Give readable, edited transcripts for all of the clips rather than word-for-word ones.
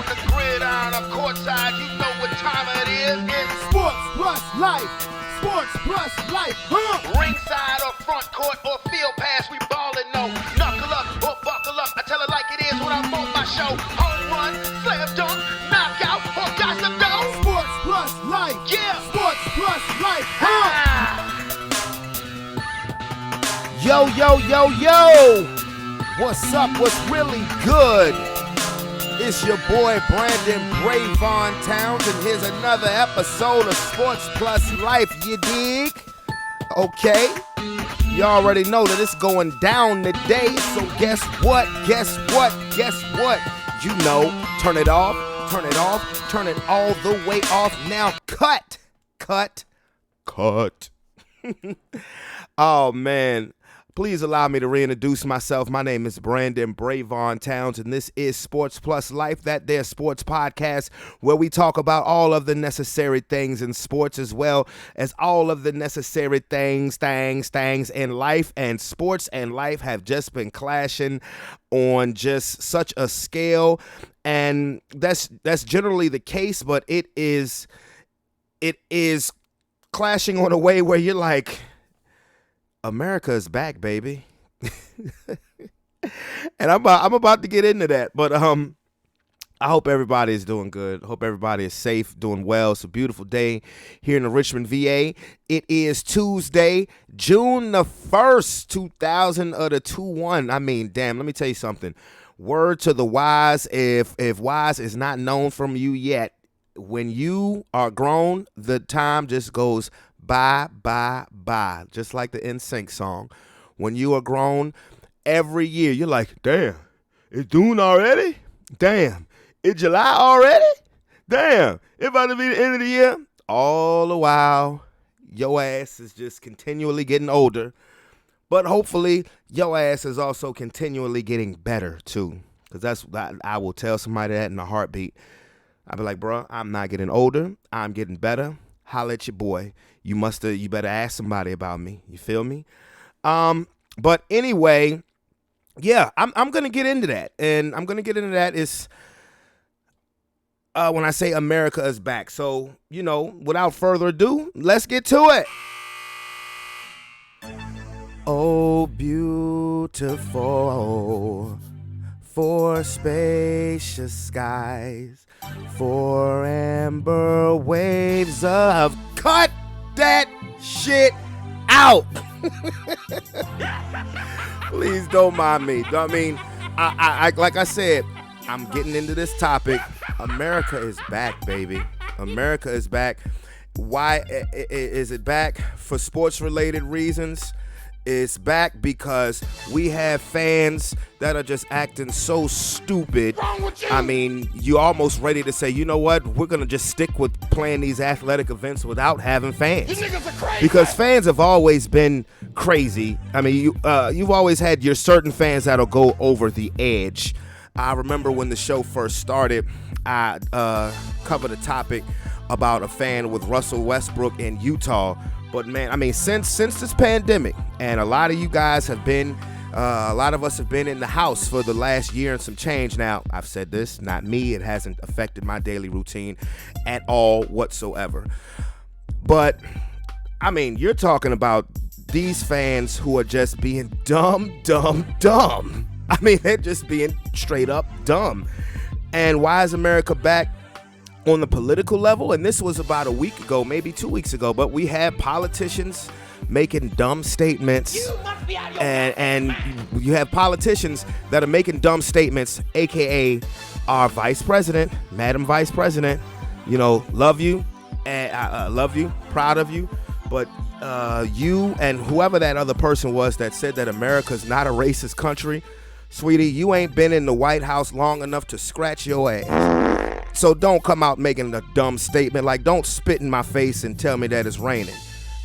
the gridiron or courtside, you know what time it is. It's Sports plus life. Sports plus life. ringside or front court or field pass, we ballin', no. Knuckle up or buckle up, I tell it like it is when I'm on my show. Home run, slam dunk, knockout, or gossip dough. Sports plus life. Yeah. Sports plus life. Yo, yo, yo, yo. What's up? What's really good? It's your boy Brandon Brevon Towns, and here's another episode of Sports Plus Life, you dig? Okay, you already know that it's going down today, so guess what? Guess what? Guess what? You know, turn it off, turn it off, turn it all the way off. Now cut. Oh, man. Please allow me to reintroduce myself. My name is Brandon Brevon Towns, and this is Sports Plus Life, that there sports podcast where we talk about all of the necessary things in sports as well as all of the necessary things in life. And sports and life have just been clashing on just such a scale, and that's generally the case, but it is clashing on a way where you're like, America is back, baby. And I'm about to get into that, but I hope everybody is doing good. Hope everybody is safe, doing well. It's a beautiful day here in the Richmond, VA. It is Tuesday, June the 1st, 2021. I mean, damn, let me tell you something. Word to the wise, if wise is not known from you yet, when you are grown, the time just goes bye, just like the NSYNC song. When you are grown, every year you're like, damn, it's June already? Damn, it's July already? Damn, it's about to be the end of the year? All the while, your ass is just continually getting older, but hopefully your ass is also continually getting better too, because I will tell somebody that in a heartbeat. I'll be like, bro, I'm not getting older, I'm getting better. Holla at your boy. You better ask somebody about me. You feel me? But anyway, yeah, I'm gonna get into that, and I'm gonna get into that is when I say America is back. So, you know, without further ado, let's get to it. Oh, beautiful, for spacious skies, for amber waves of cut that shit out. Please don't mind me. I mean, I like I said, I'm getting into this topic. America is back, baby. America is back. Why is it back? For sports related reasons. It's back because we have fans that are just acting so stupid. I mean, you're almost ready to say, you know what? We're going to just stick with playing these athletic events without having fans. You niggas are crazy. Because fans have always been crazy. I mean, you've always had your certain fans that'll go over the edge. I remember when the show first started, I covered a topic about a fan with Russell Westbrook in Utah. But man, I mean, since this pandemic, and a lot of you guys have been, a lot of us have been in the house for the last year and some change. Now, I've said this, not me. It hasn't affected my daily routine at all whatsoever. But I mean, you're talking about these fans who are just being dumb. I mean, they're just being straight up dumb. And why is America back? On the political level, and this was about a week ago, maybe 2 weeks ago, but we had politicians making dumb statements, and you have politicians that are making dumb statements, aka our vice president, Madam Vice President. You know, love you, and I love you, proud of you, but you and whoever that other person was that said that America's not a racist country, sweetie, you ain't been in the White House long enough to scratch your ass. So don't come out making a dumb statement. Like, don't spit in my face and tell me that it's raining,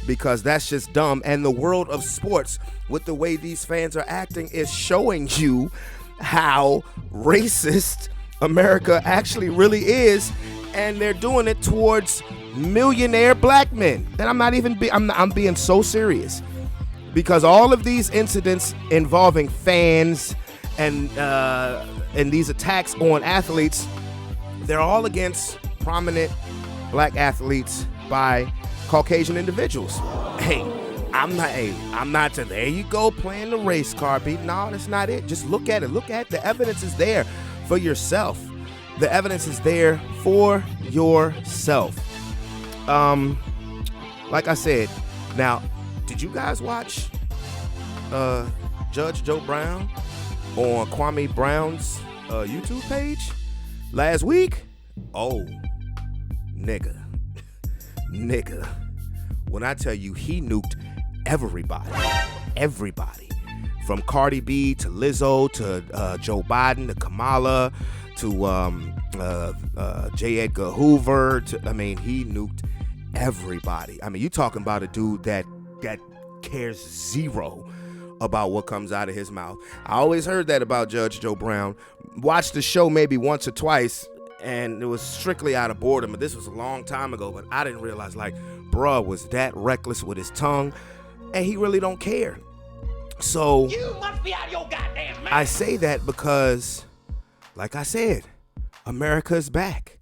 because that's just dumb. And the world of sports, with the way these fans are acting, is showing you how racist America actually really is. And they're doing it towards millionaire black men. And I'm being so serious, because all of these incidents involving fans and these attacks on athletes, they're all against prominent black athletes by Caucasian individuals. I'm not to, there you go, playing the race card, Pete. No, that's not it. Just look at it. Look at the evidence is there for yourself. The evidence is there for yourself. Like I said, now, did you guys watch Judge Joe Brown on Kwame Brown's YouTube page last week? Oh, nigga. When I tell you he nuked everybody, from Cardi B to Lizzo to Joe Biden to Kamala to J. Edgar Hoover. He nuked everybody. You talking about a dude that cares zero about what comes out of his mouth. I always heard that about Judge Joe Brown. Watched the show maybe once or twice, and it was strictly out of boredom. But this was a long time ago, but I didn't realize, bruh was that reckless with his tongue, and he really don't care. So you must be out of your goddamn mind. I say that because, like I said, America's back.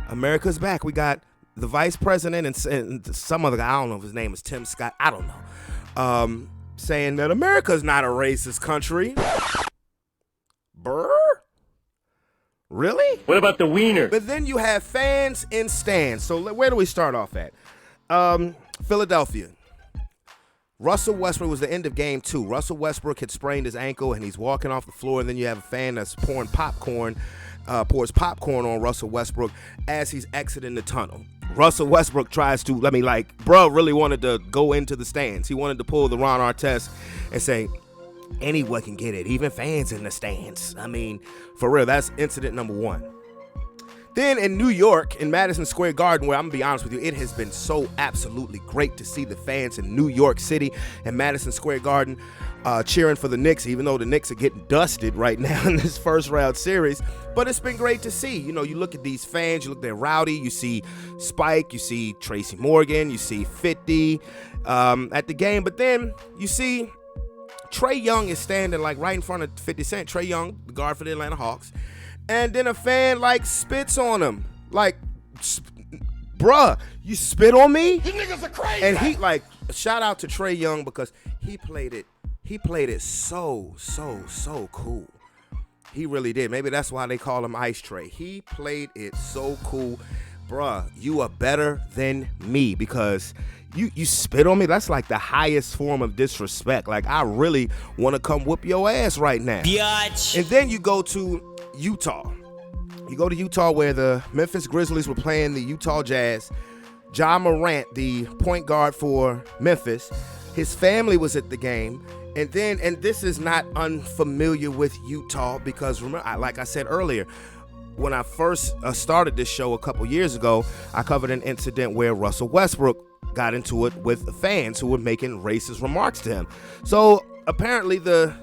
America's back. We got the vice president and some other guy, I don't know if his name is Tim Scott, I don't know, saying that America's not a racist country. Brr? Really? What about the wiener? But then you have fans in stands. So where do we start off at? Philadelphia. Russell Westbrook was the end of game 2. Russell Westbrook had sprained his ankle and he's walking off the floor, and then you have a fan that's pours popcorn on Russell Westbrook as he's exiting the tunnel. Russell Westbrook tries to, bro really wanted to go into the stands. He wanted to pull the Ron Artest and say, anyone can get it, even fans in the stands. For real, that's incident number 1. Then in New York, in Madison Square Garden, where I'm going to be honest with you, it has been so absolutely great to see the fans in New York City and Madison Square Garden cheering for the Knicks, even though the Knicks are getting dusted right now in this first round series. But it's been great to see. You look at these fans, you look at Rowdy, you see Spike, you see Tracy Morgan, you see 50 at the game. But then you see Trae Young is standing right in front of 50 Cent. Trae Young, the guard for the Atlanta Hawks. And then a fan spits on him. Bruh, you spit on me? You niggas are crazy. And he shout out to Trae Young because he played it so cool. He really did. Maybe that's why they call him Ice Trae. He played it so cool. Bruh, you are better than me because you spit on me. That's the highest form of disrespect. I really want to come whoop your ass right now. Biatch. And then you go to Utah. You go to Utah where the Memphis Grizzlies were playing the Utah Jazz. Ja Morant, the point guard for Memphis, his family was at the game. And this is not unfamiliar with Utah because remember, like I said earlier, when I first started this show a couple years ago, I covered an incident where Russell Westbrook got into it with fans who were making racist remarks to him. So apparently the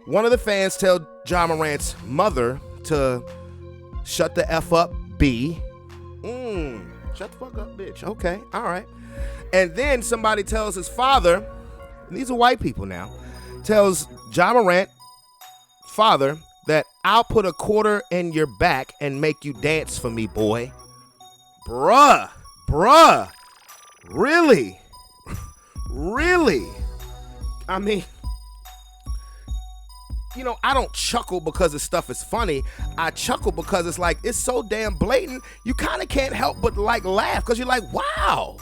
one of the fans tell Ja Morant's mother to shut the F up, B. Shut the fuck up, bitch. Okay, all right. And then somebody tells his father, and these are white people now, tells Ja Morant, father, that I'll put a quarter in your back and make you dance for me, boy. Bruh. Really? Really? I don't chuckle because the stuff is funny. I chuckle because it's so damn blatant, you kind of can't help but laugh because you're wow.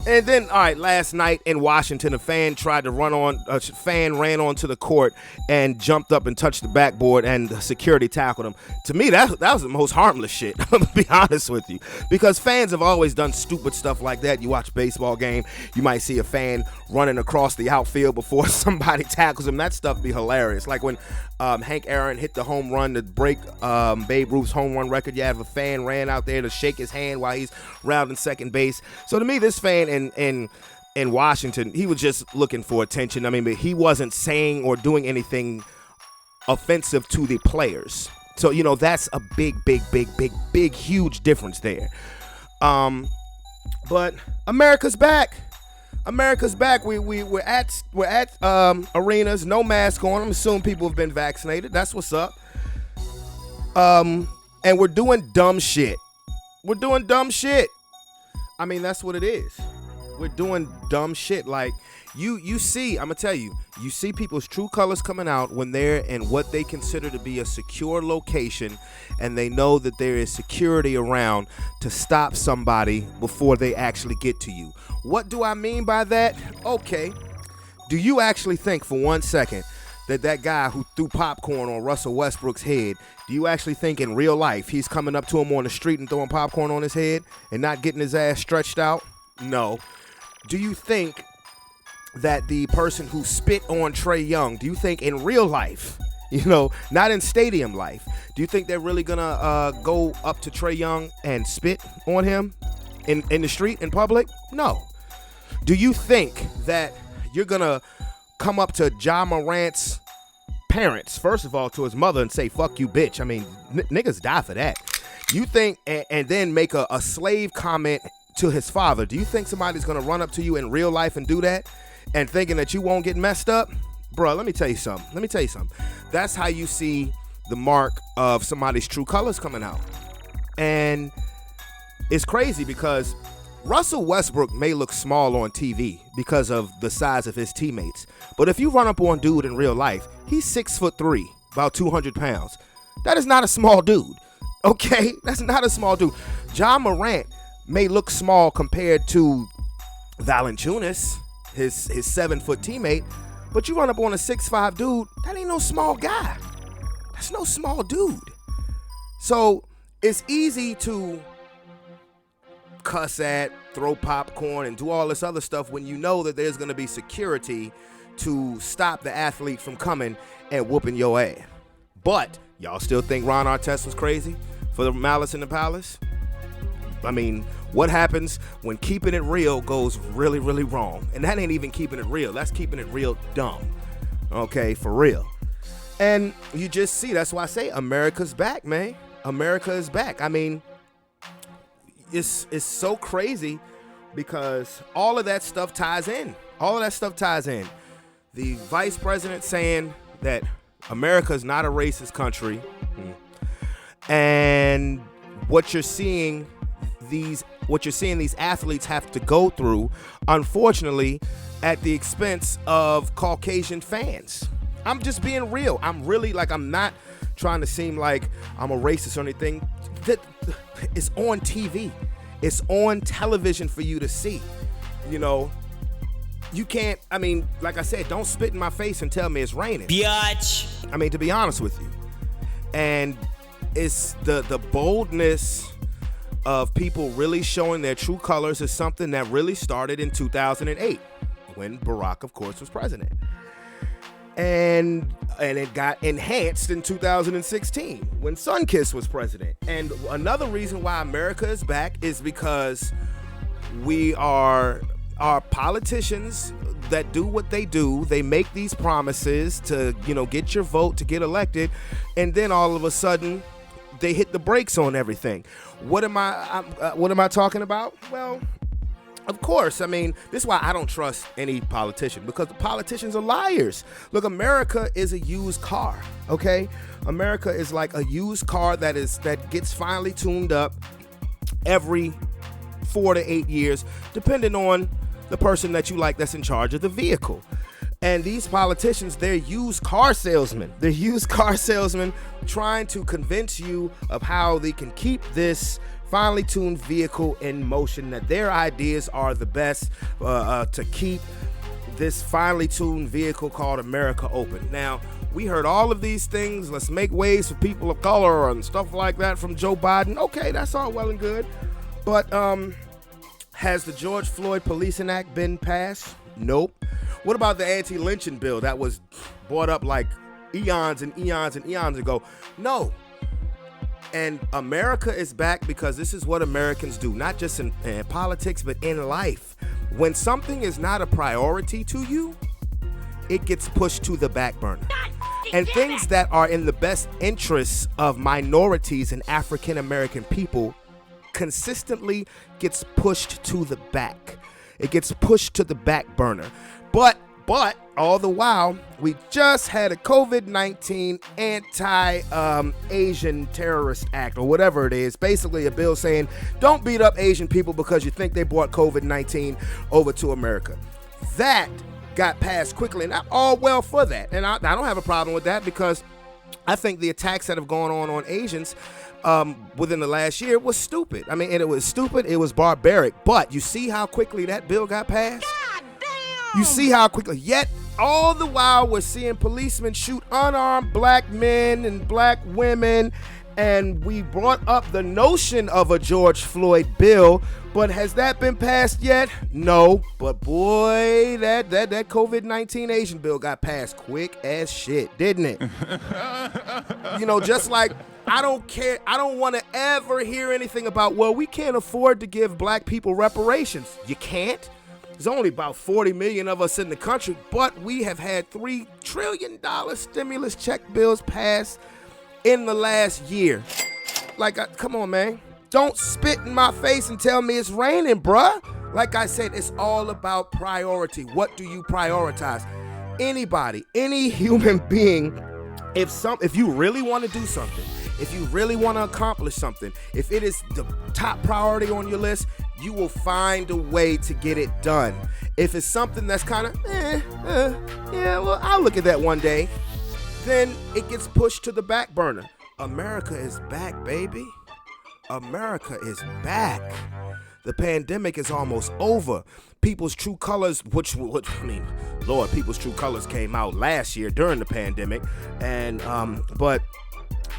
And then, all right, last night in Washington, a fan ran onto the court and jumped up and touched the backboard, and the security tackled him. To me, that was the most harmless shit, I'm going to be honest with you. Because fans have always done stupid stuff like that. You watch a baseball game, you might see a fan running across the outfield before somebody tackles him. That stuff be hilarious. Like when Hank Aaron hit the home run to break Babe Ruth's home run record, you have a fan ran out there to shake his hand while he's rounding second base. So to me, this fan in Washington, he was just looking for attention. But he wasn't saying or doing anything offensive to the players. So, that's a big, huge difference there. But America's back. America's back. We're at arenas, no mask on. I'm assuming people have been vaccinated. That's what's up. And we're doing dumb shit. We're doing dumb shit. I mean, that's what it is. We're doing dumb shit. Like, you see, I'm going to tell you, you see people's true colors coming out when they're in what they consider to be a secure location, and they know that there is security around to stop somebody before they actually get to you. What do I mean by that? Okay. Do you actually think for 1 second that guy who threw popcorn on Russell Westbrook's head, do you actually think in real life he's coming up to him on the street and throwing popcorn on his head and not getting his ass stretched out? No. Do you think that the person who spit on Trae Young, do you think in real life, not in stadium life, do you think they're really gonna go up to Trae Young and spit on him in the street, in public? No. Do you think that you're gonna come up to Ja Morant's parents, first of all, to his mother, and say, fuck you, bitch? I mean, niggas die for that. You think, and then make a slave comment to his father. Do you think somebody's gonna run up to you in real life and do that and thinking that you won't get messed up? Bro, let me tell you something. That's how you see the mark of somebody's true colors coming out. And it's crazy because Russell Westbrook may look small on TV because of the size of his teammates. But if you run up on dude in real life, he's 6'3", about 200 pounds. That is not a small dude. Okay? That's not a small dude. Ja Morant may look small compared to Valanciunas, his 7-foot teammate, but you run up on a 6'5" dude, that ain't no small guy. That's no small dude. So it's easy to cuss at, throw popcorn, and do all this other stuff when you know that there's going to be security to stop the athlete from coming and whooping your ass. But y'all still think Ron Artest was crazy for the Malice in the Palace? I mean, what happens when keeping it real goes really, really wrong? And that ain't even keeping it real. That's keeping it real dumb. Okay, for real. And you just see, that's why I say America's back, man. America is back. I mean, it's so crazy because all of that stuff ties in. The vice president saying that America is not a racist country. And what you're seeing these athletes have to go through, unfortunately, at the expense of Caucasian fans. I'm just being real. I'm not trying to seem like I'm a racist or anything. It's on TV. It's on television for you to see. You can't, like I said, don't spit in my face and tell me it's raining. Biatch. To be honest with you. And it's the boldness of people really showing their true colors is something that really started in 2008 when Barack, of course, was president. And it got enhanced in 2016 when Sunkiss was president. And another reason why America is back is because our politicians that do what they do, they make these promises to, get your vote, to get elected, and then all of a sudden they hit the brakes on everything. What am I talking about? Well, of course, this is why I don't trust any politician, because the politicians are liars. Look, America is a used car, okay? America is like a used car that gets finely tuned up every 4 to 8 years, depending on the person that you like that's in charge of the vehicle. And these politicians, they're used car salesmen. They're used car salesmen trying to convince you of how they can keep this finely tuned vehicle in motion, that their ideas are the best to keep this finely tuned vehicle called America open. Now, we heard all of these things. Let's make ways for people of color and stuff like that from Joe Biden. Okay, that's all well and good. But has the George Floyd Policing Act been passed? Nope. What about the anti-lynching bill that was brought up like eons and eons and eons ago? No. And America is back because this is what Americans do, not just in politics, but in life. When something is not a priority to you, it gets pushed to the back burner. And things that are in the best interests of minorities and African American people consistently gets pushed to the back. It gets pushed to the back burner. But But all the while, we just had a COVID-19 anti-Asian terrorist act or whatever it is. Basically a bill saying don't beat up Asian people because you think they brought COVID-19 over to America. That got passed quickly, and I'm all well for that. And I don't have a problem with that because I think the attacks that have gone on Asians within the last year was stupid. I mean, and it was stupid. It was barbaric. But you see how quickly that bill got passed? You see how quickly. Yet, all the while, we're seeing policemen shoot unarmed black men and black women. And we brought up the notion of a George Floyd bill. But has that been passed yet? No. But boy, that COVID-19 Asian bill got passed quick as shit, didn't it? You know, just like I don't care. I don't want to ever hear anything about, well, we can't afford to give black people reparations. You can't. There's only about 40 million of us in the country, but we have had $3 trillion stimulus check bills passed in the last year. Like, come on, man. Don't spit in my face and tell me it's raining, bruh. Like I said, it's all about priority. What do you prioritize? Anybody, any human being, if you really want to do something, if you really want to accomplish something, if it is the top priority on your list, you will find a way to get it done. If it's something that's kind of, yeah, well, I'll look at that one day, then it gets pushed to the back burner. America is back, baby. America is back. The pandemic is almost over. People's true colors, which I mean, Lord, people's true colors came out last year during the pandemic, and but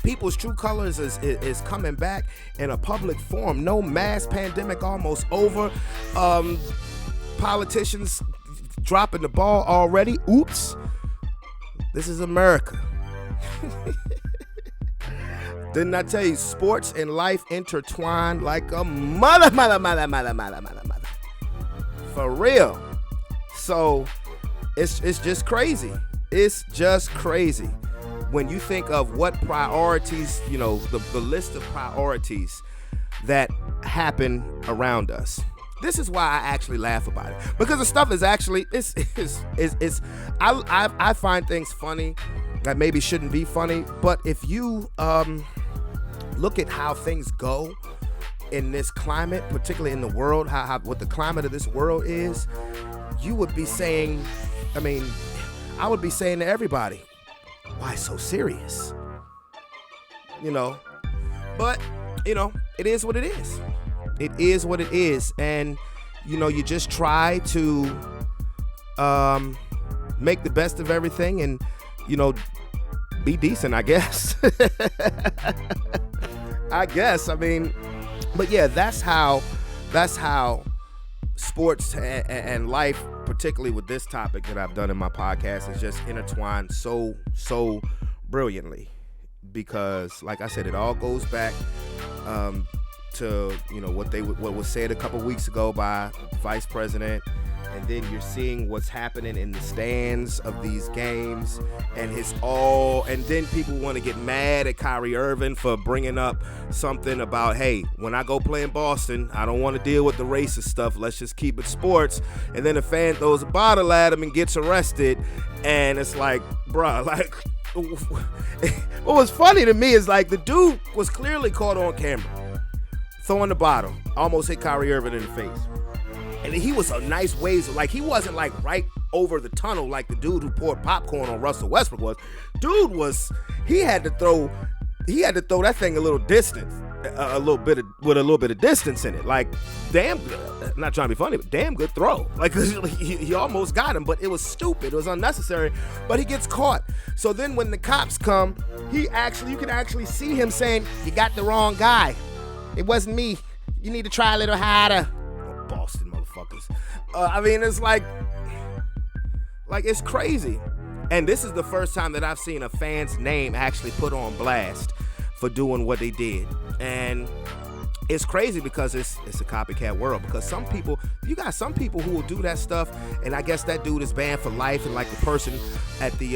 people's true colors is coming back in a public forum. No mass pandemic, almost over. Politicians dropping the ball already. Oops. This is America. Didn't I tell you, sports and life intertwined like a mother. For real. So it's just crazy. It's just crazy. When you think of what priorities, you know, the list of priorities that happen around us. This is why I actually laugh about it, because the stuff is actually I find things funny that maybe shouldn't be funny, but if you look at how things go in this climate, particularly in the world, how what the climate of this world is, you would be saying, I would be saying to everybody, why so serious? You know, but you know, it is what it is. It is what it is, and you know, you just try to make the best of everything, and you know, be decent, I guess. But yeah, that's how sports and life, particularly with this topic that I've done in my podcast, is just intertwined so brilliantly, because like I said, it all goes back to, you know, what was said a couple weeks ago by Vice President, and then you're seeing what's happening in the stands of these games, and then people want to get mad at Kyrie Irving for bringing up something about, hey, when I go play in Boston, I don't want to deal with the racist stuff, let's just keep it sports. And then a fan throws a bottle at him and gets arrested, and it's like, bruh, like, what was funny to me is, like, the dude was clearly caught on camera throwing the bottle, almost hit Kyrie Irving in the face. And he was a nice ways, like, he wasn't like right over the tunnel like the dude who poured popcorn on Russell Westbrook was. Dude he had to throw that thing a little distance, with a little bit of distance in it. Like, damn good. I'm not trying to be funny, but damn good throw. Like, he almost got him, but it was stupid. It was unnecessary, but he gets caught. So then when the cops come, you can actually see him saying, you got the wrong guy. It wasn't me. You need to try a little harder. Boston motherfuckers. It's like it's crazy. And this is the first time that I've seen a fan's name actually put on blast for doing what they did. And it's crazy because it's a copycat world, because you got some people who will do that stuff, and I guess that dude is banned for life. And like the person at the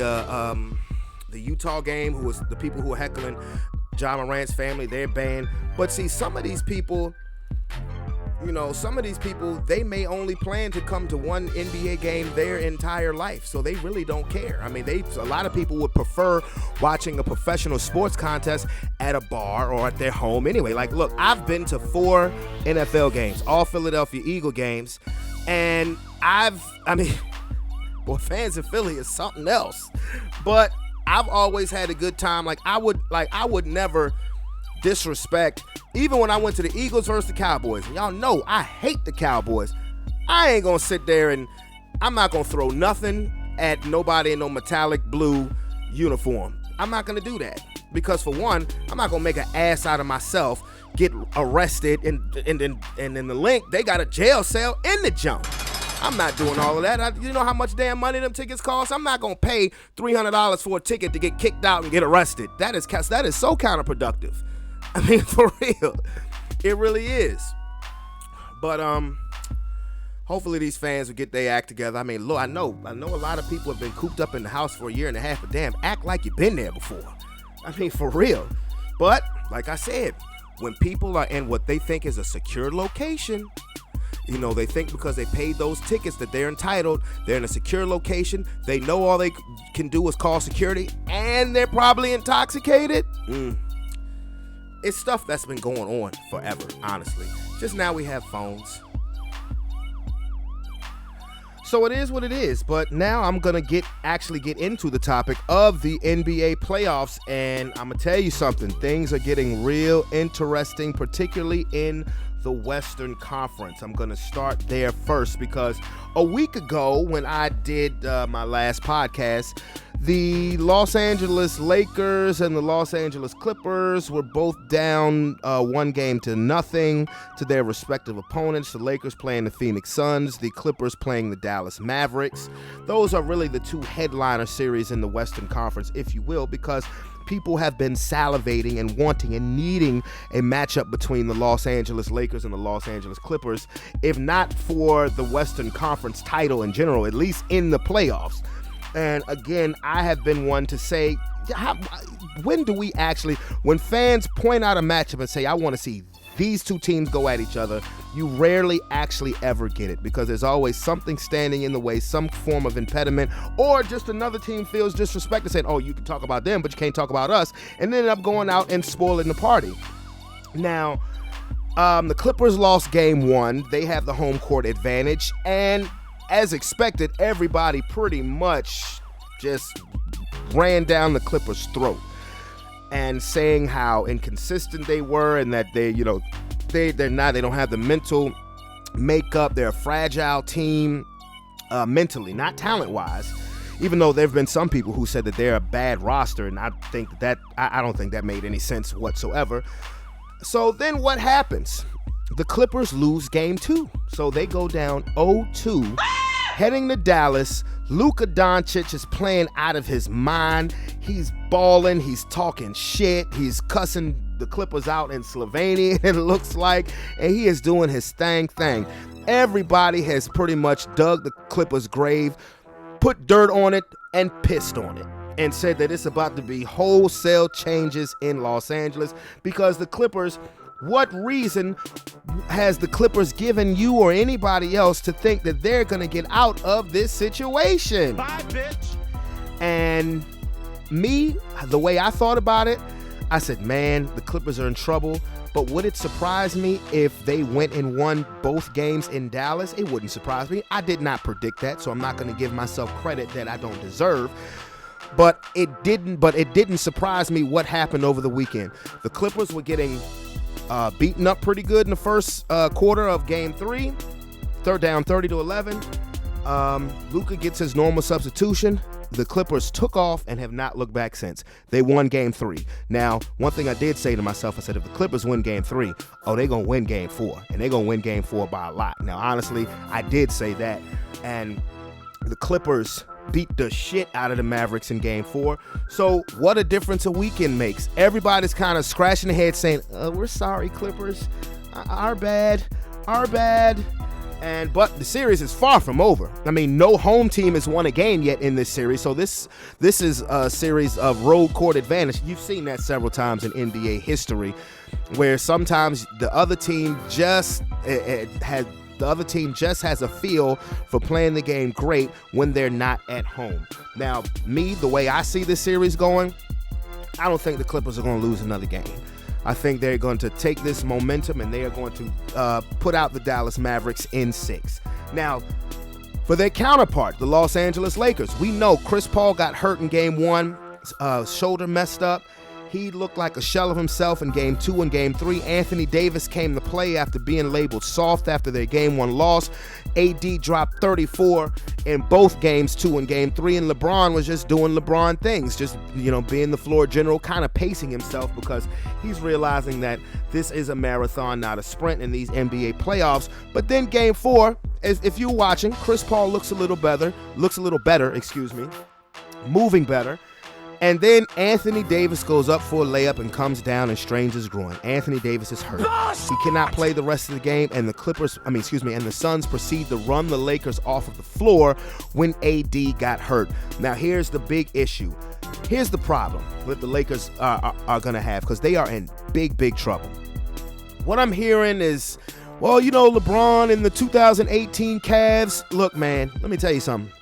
Utah game, who was the people who were heckling John Morant's family, they're banned. But see, some of these people, you know, some of these people, they may only plan to come to one NBA game their entire life, so they really don't care. I mean, a lot of people would prefer watching a professional sports contest at a bar or at their home anyway. Like, look, I've been to 4 NFL games, all Philadelphia Eagle games, and boy, fans in Philly is something else. But I've always had a good time. I would never disrespect, even when I went to the Eagles versus the Cowboys. And y'all know I hate the Cowboys. I ain't gonna sit there and I'm not gonna throw nothing at nobody in no metallic blue uniform. I'm not gonna do that. Because for one, I'm not gonna make an ass out of myself, get arrested, and in the link, they got a jail cell in the jump. I'm not doing all of that. You know how much damn money them tickets cost? I'm not gonna pay $300 for a ticket to get kicked out and get arrested. That is so counterproductive. I mean, for real, it really is. But hopefully these fans will get their act together. I mean, look, I know a lot of people have been cooped up in the house for a year and a half, but damn, act like you've been there before. I mean, for real. But like I said, when people are in what they think is a secure location, you know, they think because they paid those tickets that they're entitled, they're in a secure location, they know all they can do is call security, and they're probably intoxicated. It's stuff that's been going on forever, honestly. Just now we have phones. So it is what it is, but now I'm gonna actually get into the topic of the NBA playoffs, and I'm gonna tell you something. Things are getting real interesting, particularly in the Western Conference. I'm gonna start there first because a week ago when I did my last podcast, the Los Angeles Lakers and the Los Angeles Clippers were both down 1-0 to their respective opponents. The Lakers playing the Phoenix Suns, the Clippers playing the Dallas Mavericks. Those are really the two headliner series in the Western Conference, if you will, because people have been salivating and wanting and needing a matchup between the Los Angeles Lakers and the Los Angeles Clippers, if not for the Western Conference title in general, at least in the playoffs. And again, I have been one to say, when fans point out a matchup and say, I want to see these two teams go at each other, you rarely actually ever get it because there's always something standing in the way, some form of impediment, or just another team feels disrespected, saying, oh, you can talk about them, but you can't talk about us, and then end up going out and spoiling the party. Now, the Clippers lost game 1. They have the home court advantage, and as expected, everybody pretty much just ran down the Clippers' throat and saying how inconsistent they were and that they don't have the mental makeup. They're a fragile team mentally, not talent-wise. Even though there have been some people who said that they're a bad roster, and I don't think that made any sense whatsoever. So then what happens? The Clippers lose game 2, so they go down 0-2, heading to Dallas. Luka Doncic is playing out of his mind. He's balling, he's talking shit, he's cussing the Clippers out in Slovenian, it looks like, and he is doing his thing. Everybody has pretty much dug the Clippers' grave, put dirt on it, and pissed on it, and said that it's about to be wholesale changes in Los Angeles because the Clippers. What reason has the Clippers given you or anybody else to think that they're going to get out of this situation? Bye, bitch. And me, the way I thought about it, I said, man, the Clippers are in trouble. But would it surprise me if they went and won both games in Dallas? It wouldn't surprise me. I did not predict that, so I'm not going to give myself credit that I don't deserve. But it didn't surprise me what happened over the weekend. The Clippers were getting beaten up pretty good in the first quarter of game 3. Third down 30-11. Luka gets his normal substitution. The Clippers took off and have not looked back since. They won game 3. Now, one thing I did say to myself, I said, if the Clippers win game 3, they're going to win game 4. And they're going to win game 4 by a lot. Now, honestly, I did say that. And the Clippers beat the shit out of the Mavericks in game 4. So what a difference a weekend makes. Everybody's kind of scratching their head saying, we're sorry, Clippers. Our bad. But the series is far from over. I mean, no home team has won a game yet in this series. So this is a series of road court advantage. You've seen that several times in NBA history, where sometimes the other team just has a feel for playing the game great when they're not at home. Now, the way I see this series going, I don't think the Clippers are going to lose another game. I think they're going to take this momentum and they are going to put out the Dallas Mavericks in 6. Now, for their counterpart, the Los Angeles Lakers, we know Chris Paul got hurt in Game 1, shoulder messed up. He looked like a shell of himself in Game 2 and Game 3. Anthony Davis came to play after being labeled soft after their Game 1 loss. AD dropped 34 in both Games 2 and Game 3, and LeBron was just doing LeBron things, just, being the floor general, kind of pacing himself because he's realizing that this is a marathon, not a sprint in these NBA playoffs. But then Game 4, if you're watching, Chris Paul looks a little better, moving better. And then Anthony Davis goes up for a layup and comes down and strains his groin. Anthony Davis is hurt. He cannot play the rest of the game, and the Suns proceed to run the Lakers off of the floor when AD got hurt. Now, here's the big issue. Here's the problem that the Lakers are going to have, because they are in big, big trouble. What I'm hearing is, LeBron in the 2018 Cavs. Look, man, let me tell you something.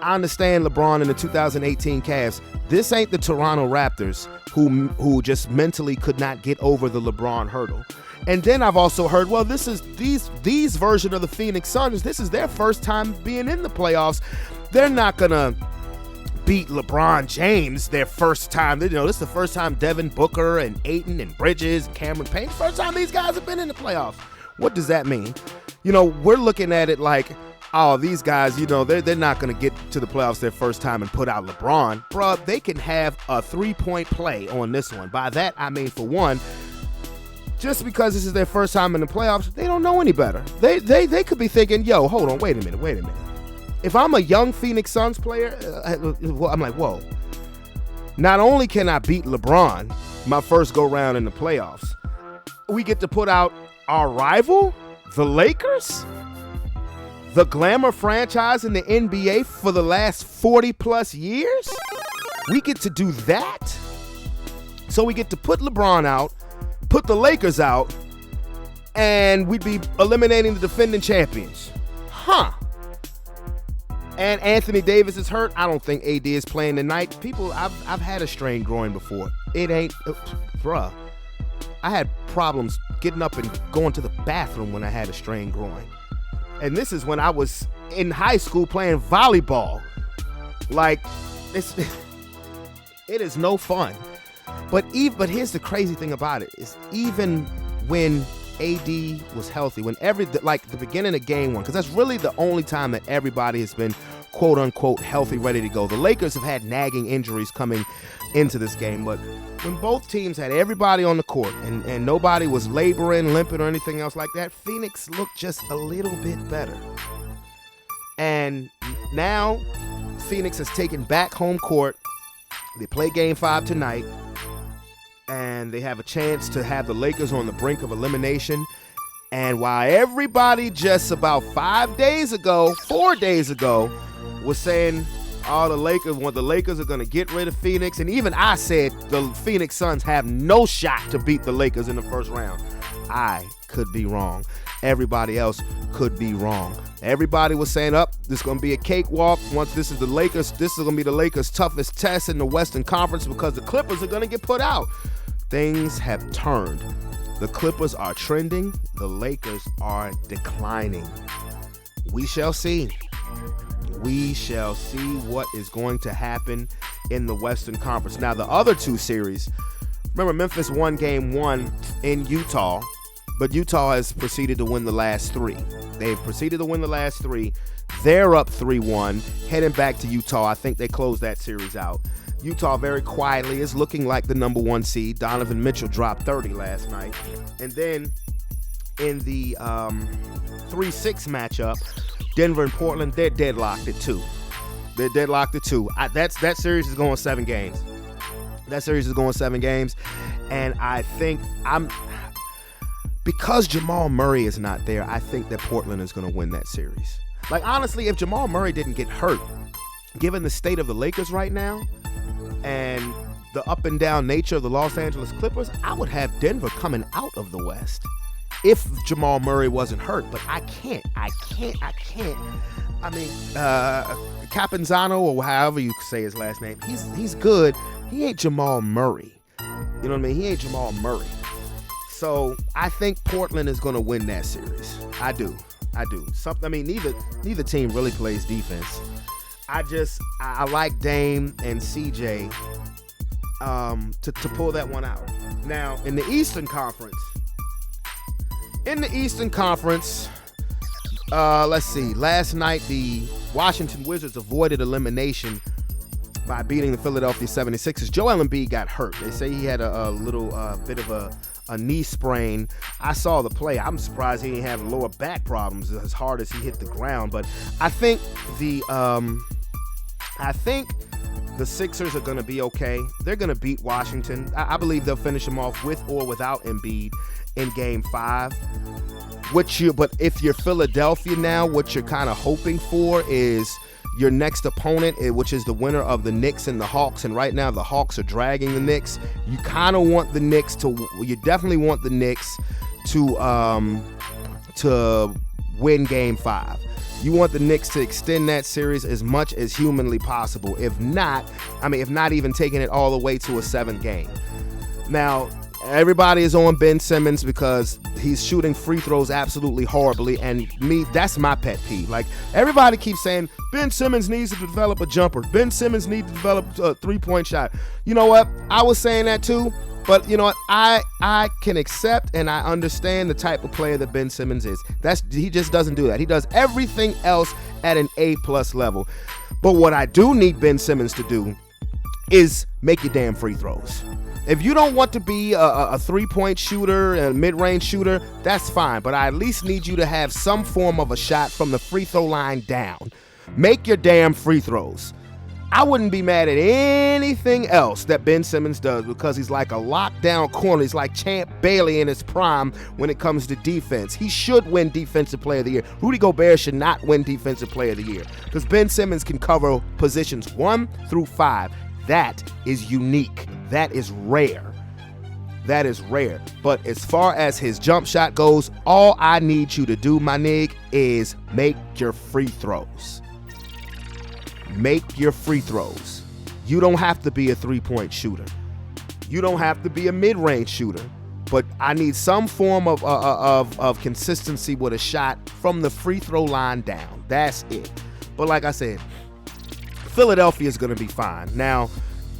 I understand LeBron in the 2018 Cavs. This ain't the Toronto Raptors who just mentally could not get over the LeBron hurdle. And then I've also heard, this is these version of the Phoenix Suns. This is their first time being in the playoffs. They're not gonna beat LeBron James their first time. This is the first time Devin Booker and Ayton and Bridges and Cameron Payne. First time these guys have been in the playoffs. What does that mean? We're looking at it like, these guys, they're not going to get to the playoffs their first time and put out LeBron. Bruh, they can have a 3-point play on this one. By that, I mean, for one, just because this is their first time in the playoffs, they don't know any better. They could be thinking, hold on, wait a minute. If I'm a young Phoenix Suns player, I'm like, whoa. Not only can I beat LeBron my first go-round in the playoffs, we get to put out our rival, the Lakers? The glamour franchise in the NBA for the last 40 plus years? We get to do that? So we get to put LeBron out, put the Lakers out, and we'd be eliminating the defending champions. And Anthony Davis is hurt. I don't think AD is playing tonight. People, I've had a strained groin before. It ain't, bruh. I had problems getting up and going to the bathroom when I had a strained groin. And this is when I was in high school playing volleyball. Like, it is no fun. But here's the crazy thing about it is, even when AD was healthy, when the beginning of Game 1, because that's really the only time that everybody has been quote unquote healthy, ready to go. The Lakers have had nagging injuries coming into this game, but when both teams had everybody on the court and nobody was laboring, limping, or anything else like that, Phoenix looked just a little bit better. And now Phoenix has taken back home court. They play Game 5 tonight, and they have a chance to have the Lakers on the brink of elimination. And while everybody just about 4 days ago was saying, the Lakers are going to get rid of Phoenix, and even I said the Phoenix Suns have no shot to beat the Lakers in the first round, I could be wrong. Everybody else could be wrong. Everybody was saying, this is going to be a cakewalk. Once this is the Lakers, this is going to be the Lakers' toughest test in the Western Conference because the Clippers are going to get put out. Things have turned. The Clippers are trending. The Lakers are declining. We shall see. We shall see what is going to happen in the Western Conference. Now, the other two series, remember Memphis won Game 1 in Utah, but Utah has proceeded to win the last 3. They've proceeded to win the last 3. They're up 3-1, heading back to Utah. I think they closed that series out. Utah very quietly is looking like the number 1 seed. Donovan Mitchell dropped 30 last night. And then in the 3-6 matchup, Denver and Portland, they're deadlocked at 2. That series is going 7 games. And I think because Jamal Murray is not there, I think that Portland is going to win that series. Like, honestly, if Jamal Murray didn't get hurt, given the state of the Lakers right now and the up and down nature of the Los Angeles Clippers, I would have Denver coming out of the West if Jamal Murray wasn't hurt. But I can't. I mean, Capanzano, or however you say his last name, he's good. He ain't Jamal Murray. You know what I mean? He ain't Jamal Murray. So I think Portland is going to win that series. I do. Neither team really plays defense. I like Dame and CJ to pull that one out. Now, in the Eastern Conference, let's see. Last night, the Washington Wizards avoided elimination by beating the Philadelphia 76ers. Joel Embiid got hurt. They say he had a little bit of a knee sprain. I saw the play. I'm surprised he didn't have lower back problems as hard as he hit the ground. But I think the Sixers are going to be okay. They're going to beat Washington. I believe they'll finish them off with or without Embiid in Game 5. But if you're Philadelphia now, what you're kind of hoping for is your next opponent, which is the winner of the Knicks and the Hawks. And right now the Hawks are dragging the Knicks. You kind of want the Knicks you definitely want the Knicks to win Game 5. You want the Knicks to extend that series as much as humanly possible. If not even taking it all the way to a 7th game. Now, everybody is on Ben Simmons because he's shooting free throws absolutely horribly, and that's my pet peeve. Like, everybody keeps saying Ben Simmons needs to develop a jumper. Ben Simmons needs to develop a three-point shot. You know what? I was saying that too, but you know what? I can accept and I understand the type of player that Ben Simmons is. He just doesn't do that. He does everything else at an A+ level. But what I do need Ben Simmons to do is make your damn free throws. If you don't want to be a three-point shooter and a mid-range shooter, that's fine. But I at least need you to have some form of a shot from the free throw line down. Make your damn free throws. I wouldn't be mad at anything else that Ben Simmons does because he's like a lockdown corner. He's like Champ Bailey in his prime when it comes to defense. He should win Defensive Player of the Year. Rudy Gobert should not win Defensive Player of the Year because Ben Simmons can cover positions 1 through 5. That is unique. That is rare. But as far as his jump shot goes, all I need you to do, my nig, is make your free throws. Make your free throws. You don't have to be a three-point shooter. You don't have to be a mid-range shooter. But I need some form of consistency with a shot from the free throw line down. That's it. But like I said, Philadelphia is going to be fine. Now,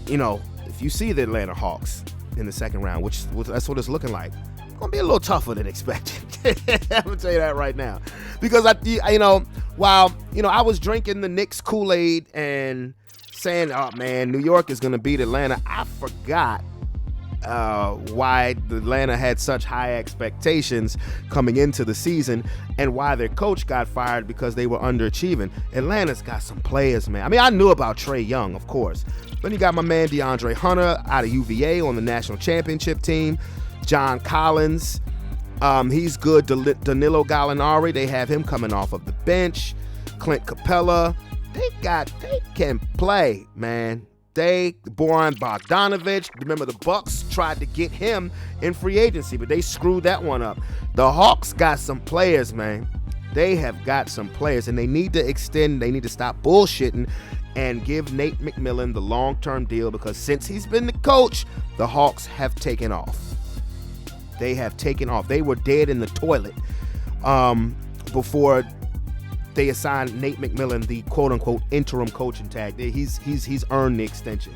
you know, if you see the Atlanta Hawks in the second round, which that's what it's looking like, it's going to be a little tougher than expected. I'm going to tell you that right now. Because, I was drinking the Knicks Kool-Aid and saying, oh, man, New York is going to beat Atlanta, I forgot why Atlanta had such high expectations coming into the season and why their coach got fired because they were underachieving. Atlanta's got some players, man. I mean, I knew about Trae Young, of course. Then you got my man DeAndre Hunter out of UVA on the national championship team. John Collins, he's good. Danilo Gallinari, they have him coming off of the bench. Clint Capella, they can play, man. Boran Bogdanovic, remember the Bucks tried to get him in free agency, but they screwed that one up. The Hawks got some players, man. They have got some players, and they need to extend. They need to stop bullshitting and give Nate McMillan the long-term deal because since he's been the coach, the Hawks have taken off. They have taken off. They were dead in the toilet before they assigned Nate McMillan the quote-unquote interim coaching tag. He's earned the extension.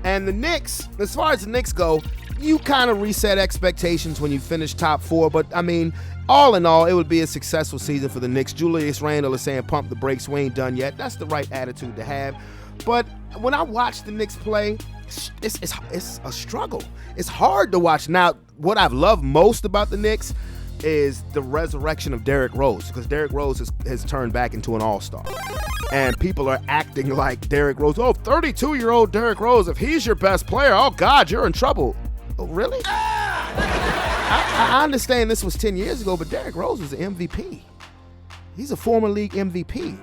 And the Knicks, as far as the Knicks go, you kind of reset expectations when you finish top 4. But, I mean, all in all, it would be a successful season for the Knicks. Julius Randle is saying pump the brakes. We ain't done yet. That's the right attitude to have. But when I watch the Knicks play, it's a struggle. It's hard to watch. Now, what I've loved most about the Knicks is the resurrection of Derrick Rose, because Derrick Rose has turned back into an all-star. And people are acting like Derrick Rose, 32-year-old Derrick Rose, if he's your best player, oh, God, you're in trouble. Oh, really? I understand this was 10 years ago, but Derrick Rose was an MVP. He's a former league MVP.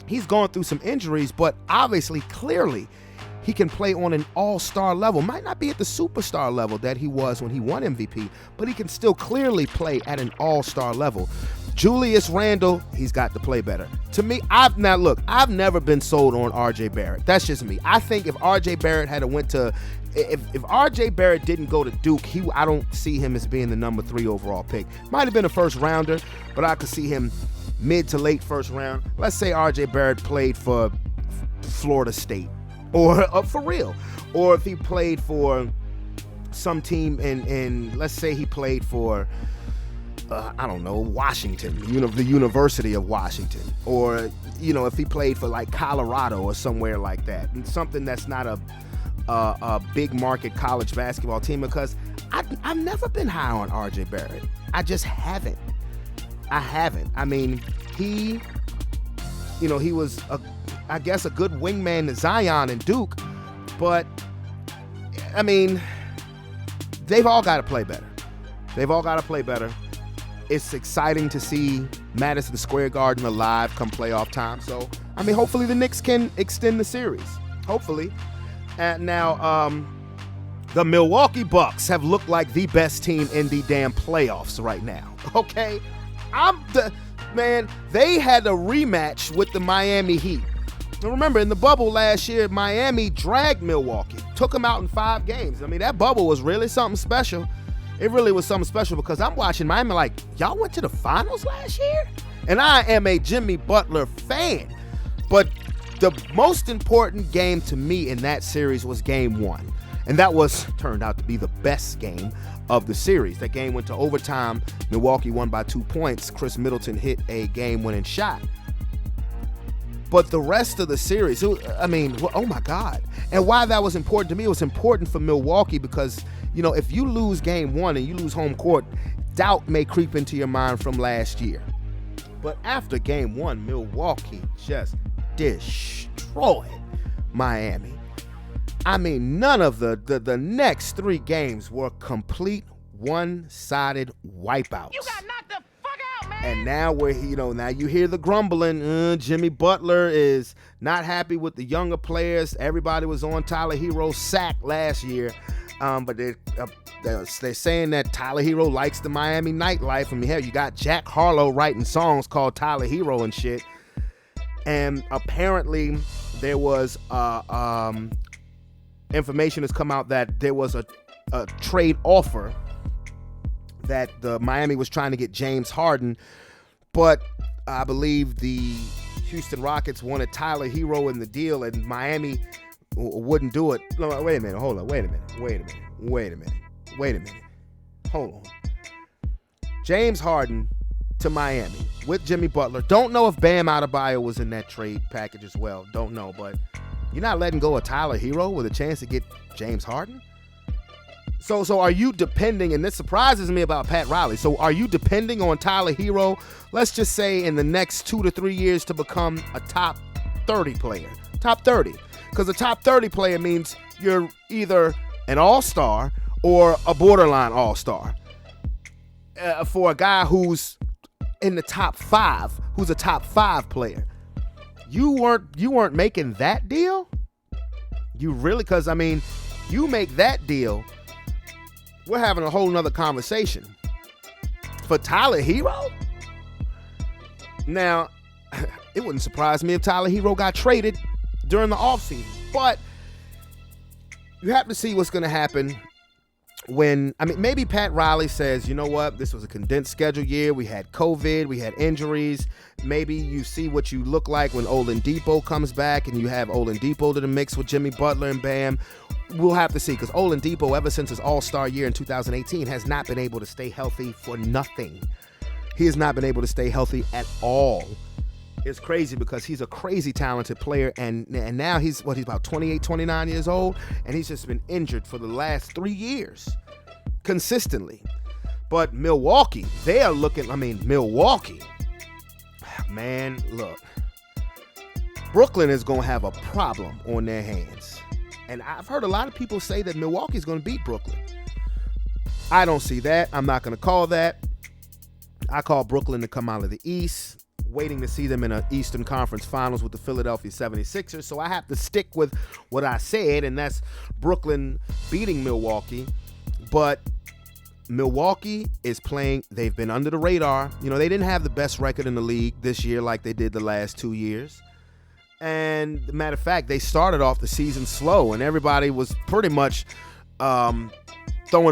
He's gone through some injuries, but obviously, clearly, he can play on an all-star level. Might not be at the superstar level that he was when he won MVP, but he can still clearly play at an all-star level. Julius Randle, he's got to play better. To me, I've never been sold on RJ Barrett. That's just me. I think if RJ Barrett had went to, if RJ Barrett didn't go to Duke, I don't see him as being the number 3 overall pick. Might have been a first rounder, but I could see him mid to late first round. Let's say RJ Barrett played for Florida State, or for real, or if he played for some team in let's say he played for I don't know, Washington, the University of Washington, or if he played for like Colorado or somewhere like that, and something that's not a big market college basketball team, because I've never been high on RJ Barrett. I just haven't. I mean, he was I guess a good wingman to Zion and Duke, but I mean, they've all got to play better. It's exciting to see Madison Square Garden alive come playoff time. So, I mean, hopefully the Knicks can extend the series. Hopefully. And now, the Milwaukee Bucks have looked like the best team in the damn playoffs right now. Okay? They had a rematch with the Miami Heat. Now remember, in the bubble last year, Miami dragged Milwaukee, took them out in 5 games. I mean, that bubble was really something special. It really was something special, because I'm watching Miami like, y'all went to the finals last year? And I am a Jimmy Butler fan. But the most important game to me in that series was game 1. And that turned out to be the best game of the series. That game went to overtime. Milwaukee won by 2 points. Chris Middleton hit a game-winning shot. But the rest of the series, oh my God. And why that was important to me, it was important for Milwaukee because, if you lose game 1 and you lose home court, doubt may creep into your mind from last year. But after game 1, Milwaukee just destroyed Miami. I mean, none of the next 3 games were complete one-sided wipeouts. You got knocked the fuck out, man. And now now you hear the grumbling. Jimmy Butler is not happy with the younger players. Everybody was on Tyler Hero's sack last year. But they're saying that Tyler Hero likes the Miami nightlife. I mean, hell, you got Jack Harlow writing songs called Tyler Hero and shit. And apparently there was information has come out that there was a trade offer that the Miami was trying to get James Harden, but I believe the Houston Rockets wanted Tyler Hero in the deal, and Miami wouldn't do it. No, wait a minute. Hold on. Wait a minute. Hold on. James Harden to Miami with Jimmy Butler. Don't know if Bam Adebayo was in that trade package as well. Don't know, but you're not letting go of Tyler Hero with a chance to get James Harden? So are you depending, and this surprises me about Pat Riley, so are you depending on Tyler Hero, let's just say in the next 2 to 3 years, to become a top 30 player? Top 30. Because a top 30 player means you're either an all-star or a borderline all-star. For a guy who's in the top 5, who's a top 5 player. You weren't making that deal? You really? Because, I mean, you make that deal, we're having a whole nother conversation. For Tyler Hero? Now, it wouldn't surprise me if Tyler Hero got traded during the offseason. But you have to see what's going to happen when, maybe Pat Riley says, you know what, this was a condensed schedule year. We had COVID, we had injuries. Maybe you see what you look like when Oladipo comes back and you have Oladipo to the mix with Jimmy Butler and Bam. We'll have to see, because Oladipo, ever since his All-Star year in 2018, has not been able to stay healthy for nothing. He has not been able to stay healthy at all. It's crazy because he's a crazy talented player, and now he's about 28, 29 years old, and he's just been injured for the last 3 years consistently. But Milwaukee, they are looking, Milwaukee, man, look, Brooklyn is going to have a problem on their hands. And I've heard a lot of people say that Milwaukee's going to beat Brooklyn. I don't see that. I'm not going to call that. I call Brooklyn to come out of the East, waiting to see them in an Eastern Conference Finals with the Philadelphia 76ers. So I have to stick with what I said, and that's Brooklyn beating Milwaukee. But Milwaukee is playing, they've been under the radar. You know, they didn't have the best record in the league this year like they did the last 2 years. And matter of fact, they started off the season slow, and everybody was pretty much throwing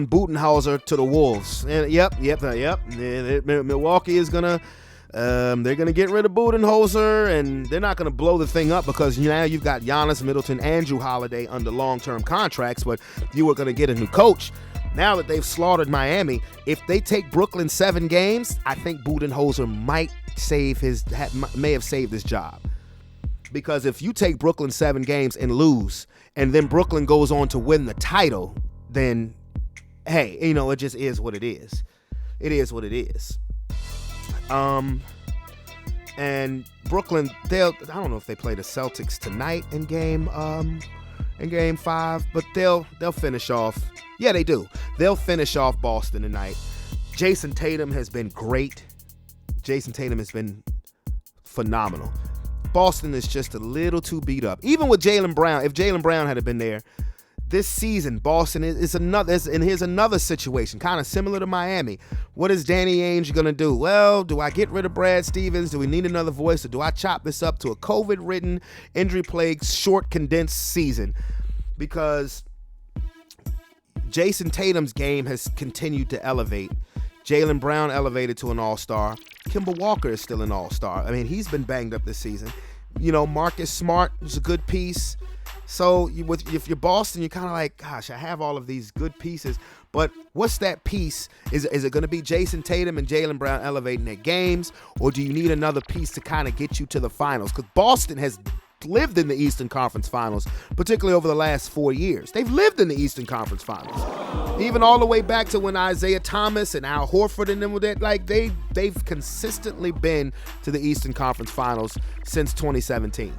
Budenholzer to the wolves. And yep. Milwaukee is gonna, they're gonna get rid of Budenholzer, and they're not gonna blow the thing up because now you've got Giannis, Middleton, and Drew Holiday under long-term contracts, but you were gonna get a new coach. Now that they've slaughtered Miami, if they take Brooklyn 7 games, I think Budenholzer may have saved his job. Because if you take Brooklyn 7 games and lose, and then Brooklyn goes on to win the title, then, hey, you know, it just is what it is. It is what it is. And Brooklyn, I don't know if they play the Celtics tonight in game 5, but they'll finish off. Yeah, they do. They'll finish off Boston tonight. Jason Tatum has been great. Jason Tatum has been phenomenal. Boston is just a little too beat up. Even with Jaylen Brown, if Jaylen Brown had been there, this season, Boston is another, and here's another situation, kind of similar to Miami. What is Danny Ainge going to do? Well, do I get rid of Brad Stevens? Do we need another voice? Or do I chop this up to a COVID-ridden, injury-plagued, short, condensed season? Because Jason Tatum's game has continued to elevate. Jaylen Brown elevated to an all-star. Kemba Walker is still an all-star. I mean, he's been banged up this season. You know, Marcus Smart was a good piece. So if you're Boston, you're kind of like, gosh, I have all of these good pieces. But what's that piece? Is it going to be Jason Tatum and Jaylen Brown elevating their games? Or do you need another piece to kind of get you to the finals? Because Boston has lived in the Eastern Conference Finals, particularly over the last 4 years. They've lived in the Eastern Conference Finals. Even all the way back to when Isaiah Thomas and Al Horford and them were there, like they've consistently been to the Eastern Conference Finals since 2017.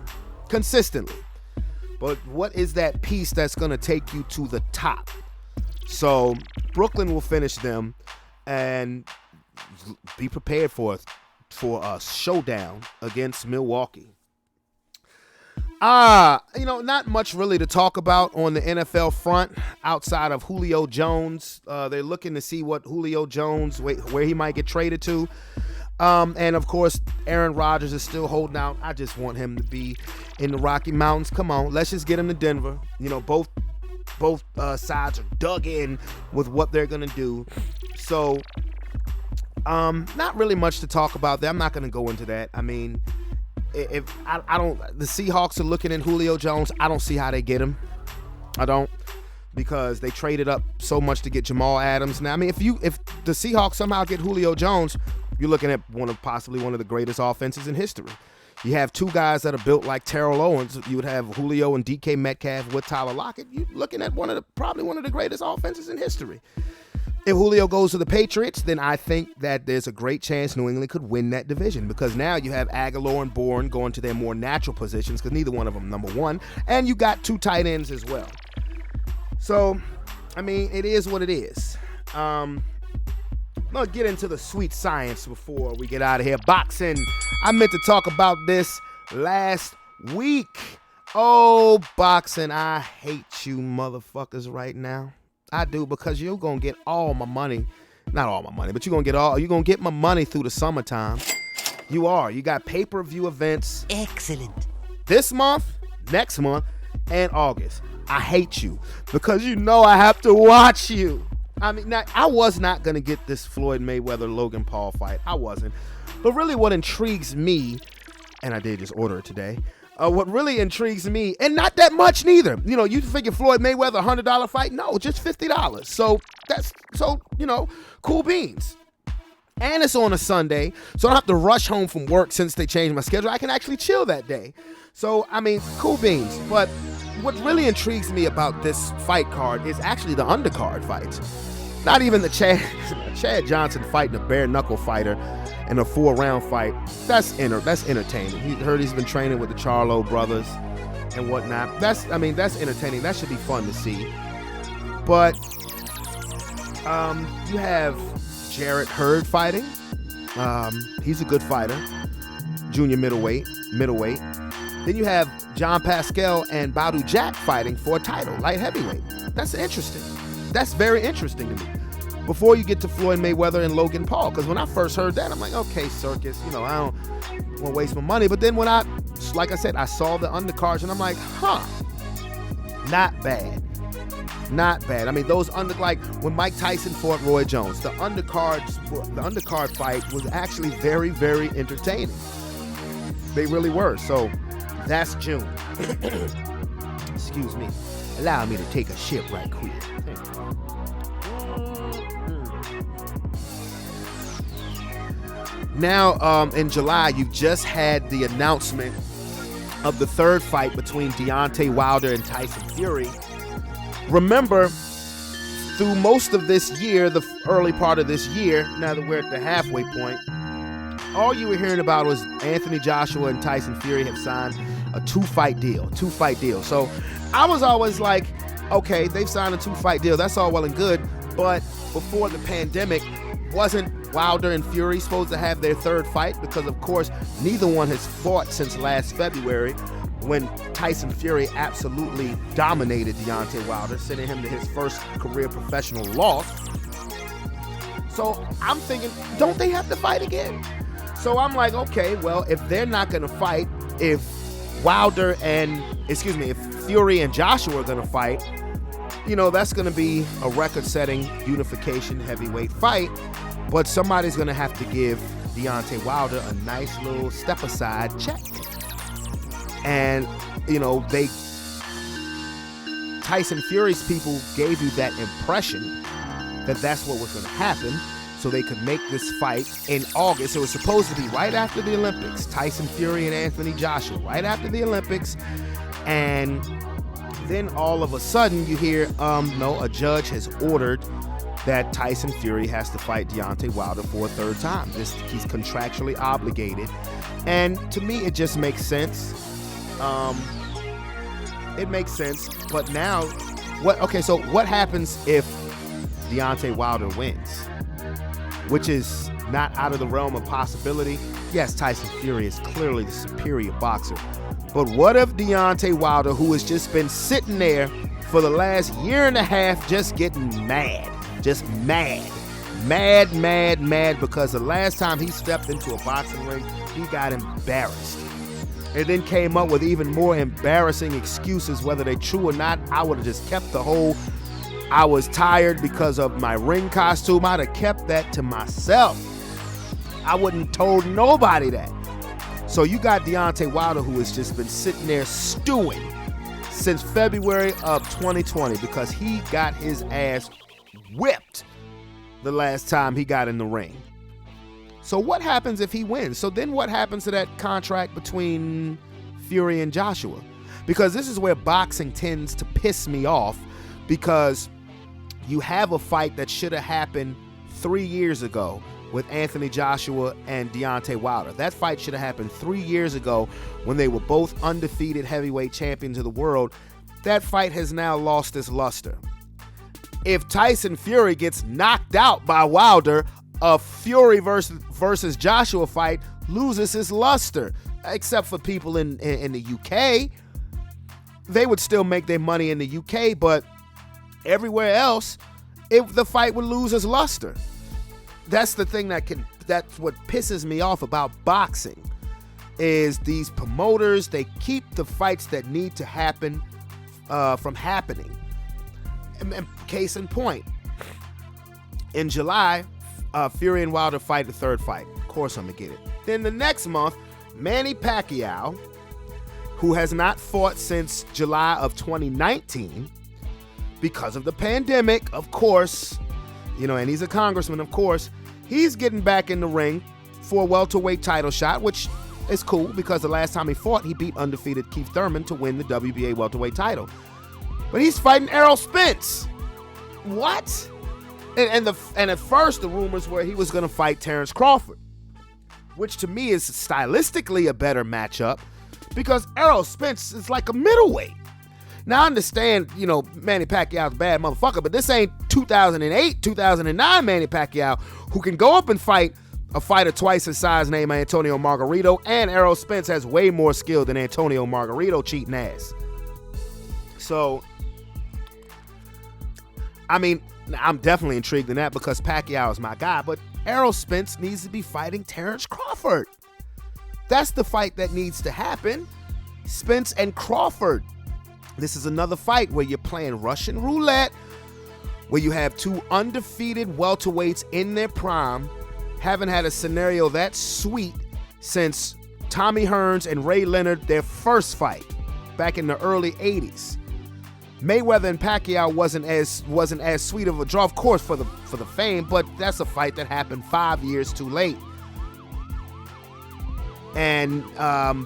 Consistently. But what is that piece that's going to take you to the top? So Brooklyn will finish them, and be prepared for a showdown against Milwaukee. Not much really to talk about on the NFL front outside of Julio Jones. They're looking to see what Julio Jones, where he might get traded to. And of course, Aaron Rodgers is still holding out. I just want him to be in the Rocky Mountains. Come on, let's just get him to Denver. You know, both sides are dug in with what they're gonna do. So, not really much to talk about there. I'm not gonna go into that. I mean, if I don't, the Seahawks are looking at Julio Jones. I don't see how they get him. I don't, because they traded up so much to get Jamal Adams. Now, I mean, if the Seahawks somehow get Julio Jones, you're looking at possibly one of the greatest offenses in history. You have two guys that are built like Terrell Owens. You would have Julio and DK Metcalf with Tyler Lockett. You're looking at probably one of the greatest offenses in history. If Julio goes to the Patriots, then I think that there's a great chance New England could win that division, because now you have Aguilar and Bourne going to their more natural positions, because neither one of them number one, and you got 2 tight ends as well. So, I mean, it is what it is. Let's get into the sweet science before we get out of here. Boxing. I meant to talk about this last week. Oh, boxing, I hate you motherfuckers right now. I do, because you're going to get all my money. Not all my money, but you're going to get my money through the summertime. You are. You got pay-per-view events. Excellent. This month, next month, and August. I hate you, because you know I have to watch you. I mean, now, I was not going to get this Floyd Mayweather-Logan Paul fight. I wasn't. But really what intrigues me, and I did just order it today, what really intrigues me, and not that much neither. You know, you figure Floyd Mayweather $100 fight? No, just $50. So cool beans. And it's on a Sunday, so I don't have to rush home from work since they changed my schedule. I can actually chill that day. So, I mean, cool beans. But what really intrigues me about this fight card is actually the undercard fights. Not even the Chad Johnson fighting a bare knuckle fighter in a 4-round fight. That's entertaining. He's been training with the Charlo brothers and whatnot. That's entertaining. That should be fun to see. But You have Jarrett Hurd fighting. He's a good fighter. Junior middleweight. Then you have John Pascal and Badu Jack fighting for a title, light heavyweight. That's interesting. That's very interesting to me. Before you get to Floyd Mayweather and Logan Paul, because when I first heard that, I'm like, okay, circus, I don't want to waste my money. But then when like I said, I saw the undercards and I'm like, not bad. Not bad. I mean, like when Mike Tyson fought Roy Jones, the undercard fight was actually very, very entertaining. They really were. So that's June. Excuse me. Allow me to take a shit right quick. Now, in July, you've just had the announcement of the third fight between Deontay Wilder and Tyson Fury. Remember, through most of this year, the early part of this year, now that we're at the halfway point, all you were hearing about was Anthony Joshua and Tyson Fury have signed a two-fight deal. So I was always like, okay, they've signed a two-fight deal. That's all well and good. But before the pandemic, wasn't Wilder and Fury supposed to have their third fight? Because, of course, neither one has fought since last February when Tyson Fury absolutely dominated Deontay Wilder, sending him to his first career professional loss. So I'm thinking, don't they have to fight again? So I'm like, okay, well, if they're not going to fight, if Fury and Joshua are going to fight, that's going to be a record-setting unification heavyweight fight. But somebody's going to have to give Deontay Wilder a nice little step-aside check. And, Tyson Fury's people gave you that impression that that's what was going to happen, so they could make this fight in August. It was supposed to be right after the Olympics. Tyson Fury and Anthony Joshua, right after the Olympics. And then all of a sudden you hear, no, a judge has ordered that Tyson Fury has to fight Deontay Wilder for a third time. He's contractually obligated. And to me, it just makes sense. It makes sense. But now, so what happens if Deontay Wilder wins? Which is not out of the realm of possibility. Yes, Tyson Fury is clearly the superior boxer. But what if Deontay Wilder, who has just been sitting there for the last year and a half just getting mad, just mad, because the last time he stepped into a boxing ring, he got embarrassed. And then came up with even more embarrassing excuses, whether they're true or not. I would have just kept the whole, I was tired because of my ring costume. I'd have kept that to myself. I wouldn't have told nobody that. So you got Deontay Wilder, who has just been sitting there stewing since February of 2020 because he got his ass whipped the last time he got in the ring. So what happens if he wins? So then what happens to that contract between Fury and Joshua? Because this is where boxing tends to piss me off, because you have a fight that should have happened 3 years ago with Anthony Joshua and Deontay Wilder. That fight should have happened 3 years ago when they were both undefeated heavyweight champions of the world. That fight has now lost its luster. If Tyson Fury gets knocked out by Wilder, a Fury versus Joshua fight loses its luster, except for people in the UK. They would still make their money in the UK, but everywhere else, the fight would lose its luster. That's the thing that's what pisses me off about boxing, is these promoters, they keep the fights that need to happen from happening. And case in point, in July, Fury and Wilder fight the third fight. Of course I'm gonna get it. Then the next month, Manny Pacquiao, who has not fought since July of 2019 because of the pandemic, of course, and he's a congressman, of course, he's getting back in the ring for a welterweight title shot, which is cool because the last time he fought, he beat undefeated Keith Thurman to win the WBA welterweight title. But he's fighting Errol Spence. What? And at first, the rumors were he was going to fight Terrence Crawford, which to me is stylistically a better matchup because Errol Spence is like a middleweight. Now, I understand, Manny Pacquiao's a bad motherfucker, but this ain't 2008, 2009 Manny Pacquiao, who can go up and fight a fighter twice his size named Antonio Margarito, and Errol Spence has way more skill than Antonio Margarito, cheating ass. So, I mean, I'm definitely intrigued in that because Pacquiao is my guy, but Errol Spence needs to be fighting Terrence Crawford. That's the fight that needs to happen. Spence and Crawford. This is another fight where you're playing Russian roulette, where you have two undefeated welterweights in their prime, haven't had a scenario that sweet since Tommy Hearns and Ray Leonard, their first fight back in the early 80s. Mayweather and Pacquiao wasn't as sweet of a draw, of course, for the fame, but that's a fight that happened 5 years too late. And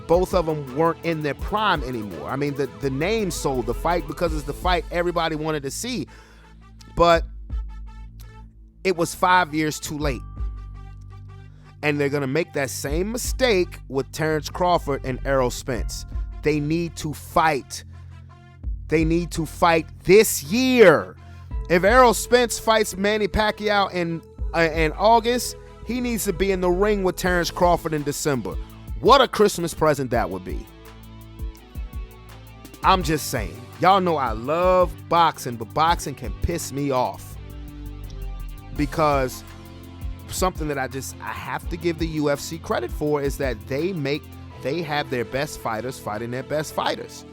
both of them weren't in their prime anymore. I mean, the name sold the fight because it's the fight everybody wanted to see. But it was 5 years too late. And they're going to make that same mistake with Terrence Crawford and Errol Spence. They need to fight. They need to fight this year. If Errol Spence fights Manny Pacquiao in August, he needs to be in the ring with Terrence Crawford in December. What a Christmas present that would be. I'm just saying. Y'all know I love boxing, but boxing can piss me off. Because something that I have to give the UFC credit for is that they have their best fighters fighting their best fighters.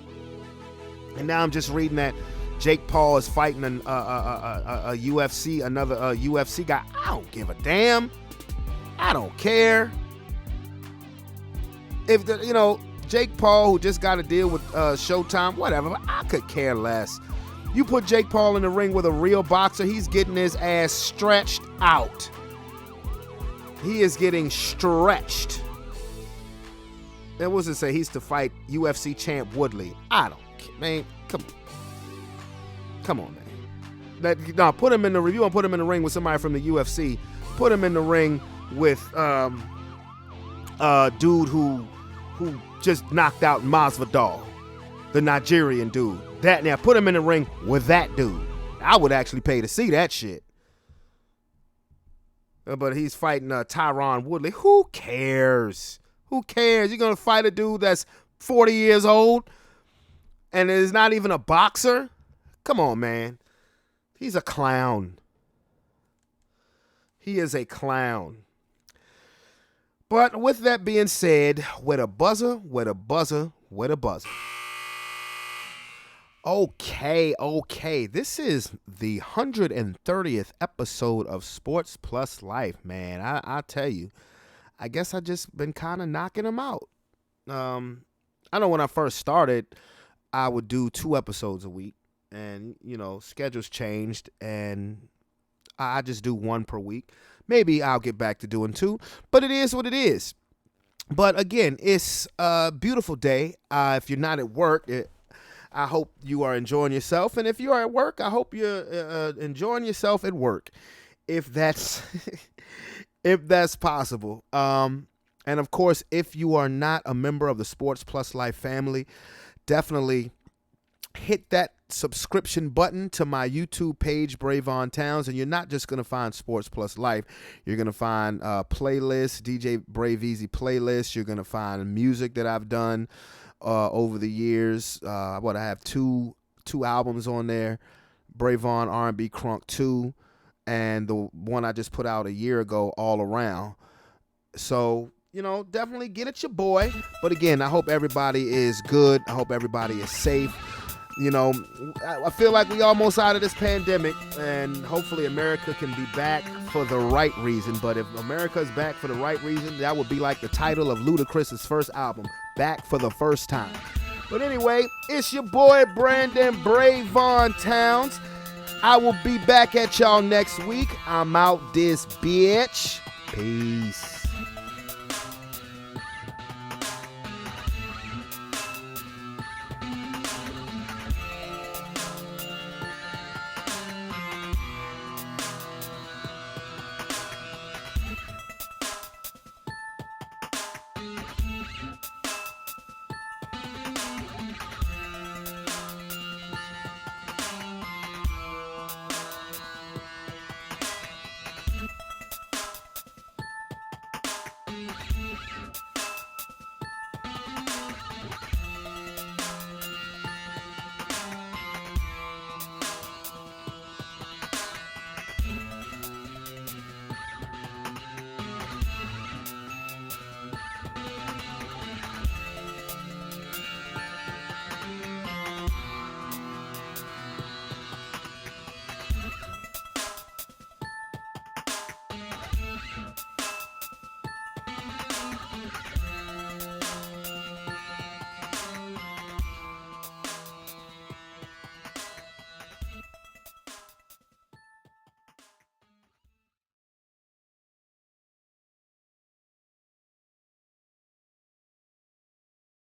And now I'm just reading that Jake Paul is fighting another UFC guy. I don't give a damn. I don't care. If Jake Paul, who just got a deal with Showtime, whatever, I could care less. You put Jake Paul in the ring with a real boxer, he's getting his ass stretched out. He is getting stretched. And what's it say? He's to fight UFC champ Woodley. I don't care, man. Come on, man. Put him in the review and put him in the ring with somebody from the UFC. Put him in the ring with dude who just knocked out Masvidal, the Nigerian dude. Now put him in the ring with that dude. I would actually pay to see that shit. But he's fighting Tyron Woodley. Who cares? Who cares? You're gonna fight a dude that's 40 years old and is not even a boxer? Come on, man. He's a clown. He is a clown. But with that being said, where the buzzer, where the buzzer, where the buzzer. Okay. This is the 130th episode of Sports Plus Life, man. I tell you, I guess I just been kind of knocking them out. I know when I first started, I would do 2 episodes a week. And, schedules changed, and I just do 1 per week. Maybe I'll get back to doing 2, but it is what it is. But again, it's a beautiful day. If you're not at work, I hope you are enjoying yourself. And if you are at work, I hope you're enjoying yourself at work, if that's if that's possible. And of course, if you are not a member of the Sports Plus Life family, definitely hit that subscription button to my YouTube page, Brevon Towns, and you're not just going to find Sports Plus Life. You're going to find playlists, DJ Brave Easy playlists. You're going to find music that I've done over the years. I have two albums on there, Brevon R&B Crunk 2, and the one I just put out a year ago, All Around. So, definitely get at your boy. But again, I hope everybody is good. I hope everybody is safe. I feel like we almost out of this pandemic, and hopefully America can be back for the right reason. But if America is back for the right reason, that would be like the title of Ludacris's first album, Back for the First Time. But anyway, it's your boy Brandon Brevon Towns. I will be back at y'all next week. I'm out this bitch. Peace.